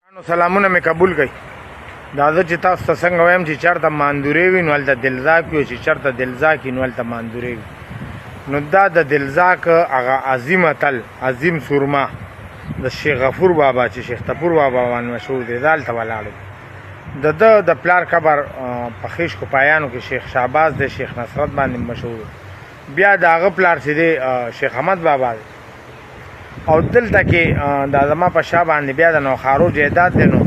سلامونه مې قبول کړئ. دا زه چې تاسو ته څنګه وایم چې چېرته ماندورې وي نو هلته دلزاک وي، چې چېرته دلزاک وي نو هلته ماندورې وي. نو دا د دلزاک هغه عظیم اتل عظیم سورما د شیخ غفور بابا چې شیخ طپور بابا باندې مشهور دی، دا هلته ولاړ. د پلار قبر په خیشکو پایانو کې شیخ شهباز دی، شیخ نصرت باندې مشهور. بیا د هغه پلار چې دی شیخ احمد بابا دی. او دلته کې دا زما په شا باندې بیا د نوخارو جایداد دی. نو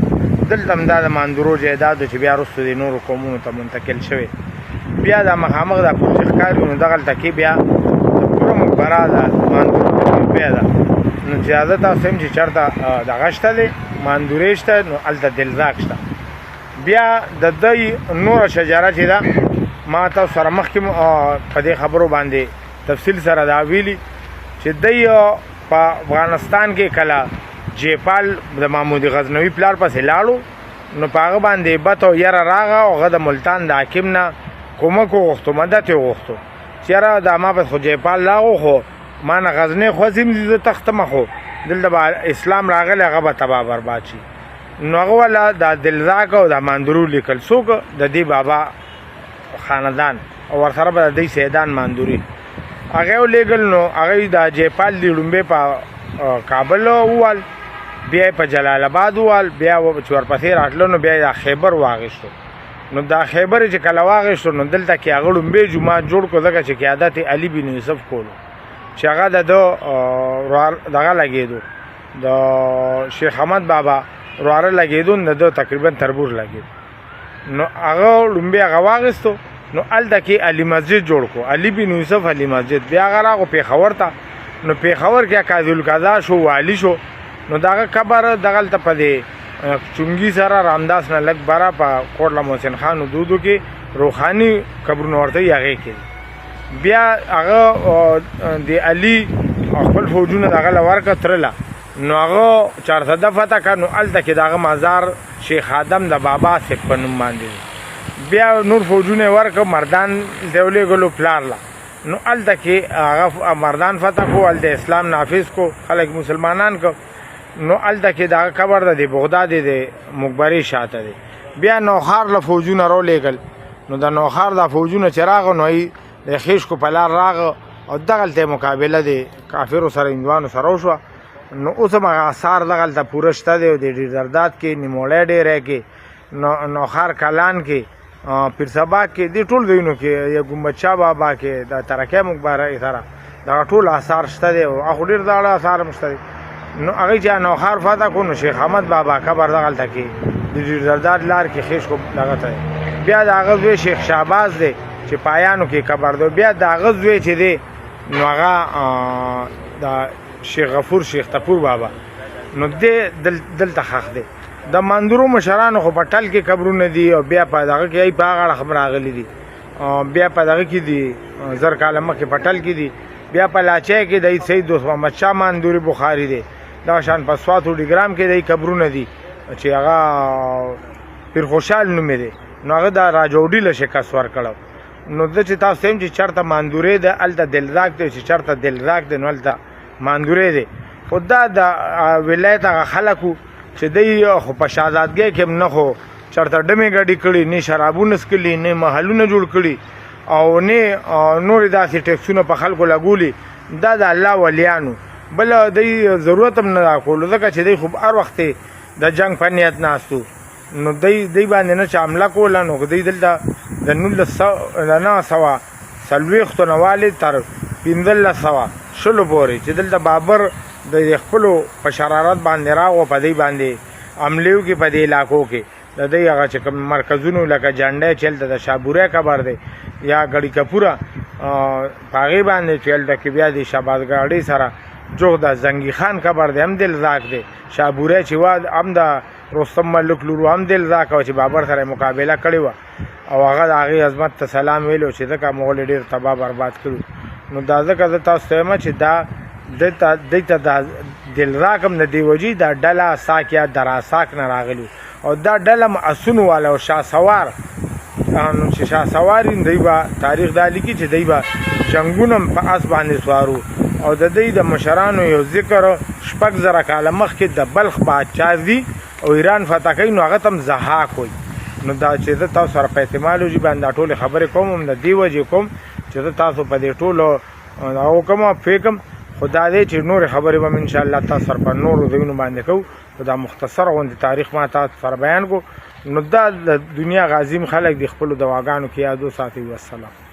دلته هم دا د ماندورو جایداد چې بیا وروسته د نورو قومونو ته منتقل شوی. بیا دا مخامخ دا کوم چې ښکاري نو دغلته کې بیا د پوره مقبره ده ماندورو بیا ده. نو چې زه تاسو یم چې چېرته دغه شته دی ماندورې شته نو هلته دلزاک شته. بیا د دوی نوره شجره چې ده ما تاسو سره مخکې په دې خبرو باندې تفصیل سره دا ویلي چې دوی په افغانستان کې کله جیپال د محمود غزنوي پلار پسې لاړو نو په هغه باندې بت او یره راغه او هغه د ملتان د حاکم نه کومک وغوښتو، مدد یې وغوښتو چې یاره دا ما پس خو جیپال لاغو خو ما نه غزنۍ خوځیم زه تختمه خو دلته به اسلام راغلی هغه به تباه برباد شي. نو هغه والا دا دلزاک او دا ماندورو لیکل څوک د دې بابا خاندان او ورسره به د دوی سیدان ماندوري هغه ولېږل. نو هغه د جیپال دی لومبې په کابل ووال، بیا په جلال آباد ووال، بیا چې ورپسې راتلو نو بیا د خیبر واغېستو. نو دا خیبر چې کله واغېستو نو دلته کې هغه لومبې جومات جوړ کړو ځکه چې قیادت علي بن یوسف کولو چې هغه د دغه لګېدو د شیخ احمد بابا رواره لګېدو نو د تقریبا تربور لګېدو. نو هغه لومبې هغه واغېستو نو هلته کې علي مسجد جوړ کړو، علي بن یوسف علي مسجد. بیا هغه راغو پېښور ته. نو پېښور کې قاضي القضا شو، والي شو. نو د هغه قبر دغلته په دې چونګي سره رامداس نه لږ بره په کوټله محسن خان حدودو کې روحاني قبرونه ورته وي هغې کې. بیا هغه د علي خپل فوجونه د هغه له ورکړه ترله نو هغه چارسده فتح کړه. نو هلته کې د هغه مزار شیخ آدم د بابا صاحب په نوم باندې. بیا نور فوجونه یې ورکړه مردان د ولېږلو پلار له. نو هلته کې هغه مردان فتح کو، هلته اسلام نافذ کو، خلک مسلمانان کو. نو هلته کې د هغه قبر د بغداد د مقبرې شاته دی. بیا نوخار له فوجونه راولېږل. نو د نوخار دا فوجونه چې راغه نو د خیشکو په لار راغه او دغلته مقابله د کافرو سره هندوانو سره وشوه. نو اوس هم هغه اثار دغلته پوره شته دی. د ډیرداد کې، نیموړی ډیری کې، نوخار کلان کې، پیرسبا کې، دې ټول ځایونو کې یا ګمبد شاه بابا کې د ترکیه مقبره سره دغه ټول اثار شته دی او هغه ډېر زاړه اثار هم شته دی. نو هغې چې نوخار فتح کړو نو شیخ احمد بابا قبر دغلته کې د ډیرداد لار کې خیشکو دغه ته. بیا د هغه زوی شیخ شهباز دی چې پایانو کې قبر دی. بیا د هغه زوی چې دی نو هغه د شیخ غفور شیخ طپور بابا نو دی دلته ښخ دی. د ماندورو مشرانو خو په ټل کې قبرونه دي او بیا په دغه کې په هغه اړه هم راغلي دي. بیا په دغه کې دي زر کاله مخکې په ټل کې دي. بیا په لاچای کې د سید دوست محمد شاه ماندوري بخاري دی. دغه شان په سوات وډیګرام کې د قبرونه دي چې هغه پیر خوشحال نومې دی. نو هغه د راجوډي له شکست ورکړو. نو زه چې تاسو یم چې چېرته ماندورې ده هلته دلزاک دی، چې چېرته دلزاک دی نو هلته ماندورې دی. خو دا د ولایت هغه خلک چې دی خو په شهزادګۍ کې هم نه خو چېرته ډمې ګډې کړي، نه شرابونه څکلي، نه محلونه جوړ کړي او نه نورې داسې ټیکسونه په خلکو لګولي. دا د الله ولیانو بل دی ضرورت هم نه دا کولو ځکه چې دی خو هر وخت د جنګ په نیت ناست و. نو دی باندې نه چې حمله کوله نو دی دلته د 1940 نه والې تر 1520 پورې چې دلته بابر د خپلو په شرارت باندې راغو په دی باندې حملې وکړي په دې علاقو کې. د دی هغه چې کوم مرکزونو لکه جنډی چې هلته د شابورۍ قبر دی یا ګړي کپوره په هغې باندې چې هلته کې بیا د شهبازګاډۍ سره جوغ د زنګي خان قبر دی هم دلزاک دی. شابورۍ چې وه هم د رستم ملک لورو هم دلزاک و چې بابر سره مقابله کړې وه او هغه د هغې عظمت ته سلام ویلو چې ځکه مغول یې ډېر تباه برباد کړو. نو دا ځکه زه تاسو ته یم چې دا دلته د دلزاک هم د دې وجې دا ډله ساک یا دراساک نه راغلي او دا ډله هم اسونو والا او شاسوار. نو چې شاسوار دی به تاریخ دا لیکي چې دی به جنګونه هم په اس باندې سوارو او د دوی د مشرانو یو ذکر 6,000 کاله مخکې د بلخ بادشاه دی او ایران فتح کوي نو هغه ته هم ضحاک وایي. نو دا چې زه تاسو سره په احتمالوجي باندې دا ټولې خبرې کوم هم د دې وجې کوم چې زه تاسو په دې ټولو هغو کوم فکم خو دا دی چې نورې خبرې به م انشاءالله تاسو سره په نورو ځایونو باندې کوو. خو دا مختصر غوندې تاریخ ما تاسو سره بیان کو. نو دا د دنیا غازیم خلک د خپلو دواګانو کې یادو ساتي. والسلام.